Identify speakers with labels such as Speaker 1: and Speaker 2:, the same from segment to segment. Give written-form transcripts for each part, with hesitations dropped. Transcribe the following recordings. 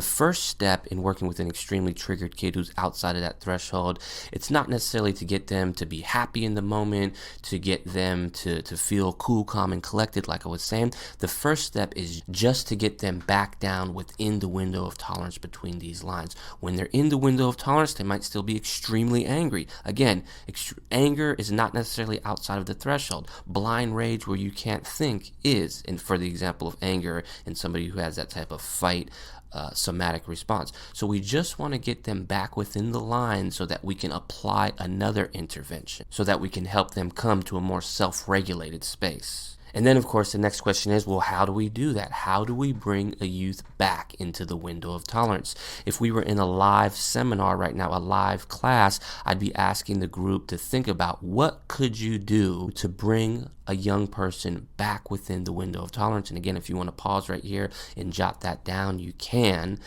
Speaker 1: The first step in working with an extremely triggered kid who's outside of that threshold, it's not necessarily to get them to be happy in the moment, to get them to feel cool, calm, and collected, like I was saying. The first step is just to get them back down within the window of tolerance between these lines. When they're in the window of tolerance, they might still be extremely angry. Again, anger is not necessarily outside of the threshold. Blind rage, where you can't think, is. And for the example of anger in somebody who has that type of fight somatic response. So we just want to get them back within the line so that we can apply another intervention, so that we can help them come to a more self-regulated space. And then, of course, the next question is, well, how do we do that? How do we bring a youth back into the window of tolerance? If we were in a live seminar right now, a live class, I'd be asking the group to think about, what could you do to bring a young person back within the window of tolerance? And again, if you want to pause right here and jot that down, you can.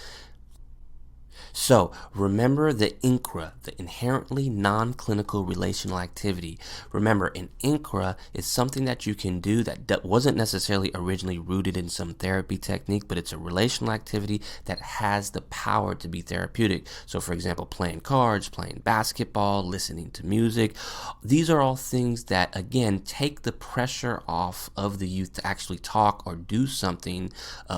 Speaker 1: So remember the INCRA, the inherently non-clinical relational activity. Remember, an INCRA is something that you can do that wasn't necessarily originally rooted in some therapy technique, but it's a relational activity that has the power to be therapeutic. So for example, playing cards, playing basketball, listening to music. These are all things that, again, take the pressure off of the youth to actually talk or do something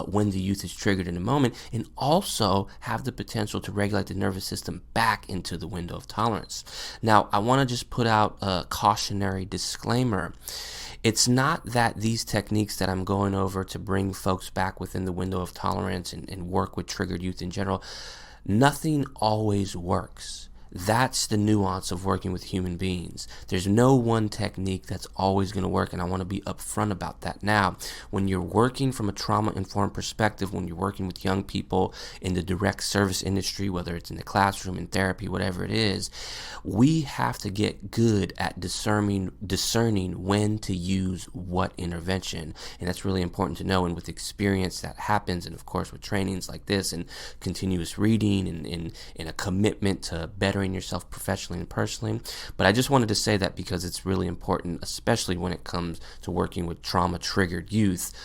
Speaker 1: when the youth is triggered in a moment, and also have the potential to regulate the nervous system back into the window of tolerance. Now, I want to just put out a cautionary disclaimer. It's not that these techniques that I'm going over to bring folks back within the window of tolerance and work with triggered youth in general, nothing always works. That's the nuance of working with human beings. There's no one technique that's always going to work, and I want to be upfront about that. Now, when you're working from a trauma-informed perspective, when you're working with young people in the direct service industry, whether it's in the classroom, in therapy, whatever it is, we have to get good at discerning when to use what intervention. And that's really important to know, and with experience that happens, and of course with trainings like this and continuous reading and a commitment to bettering yourself professionally and personally. But I just wanted to say that because it's really important, especially when it comes to working with trauma-triggered youth.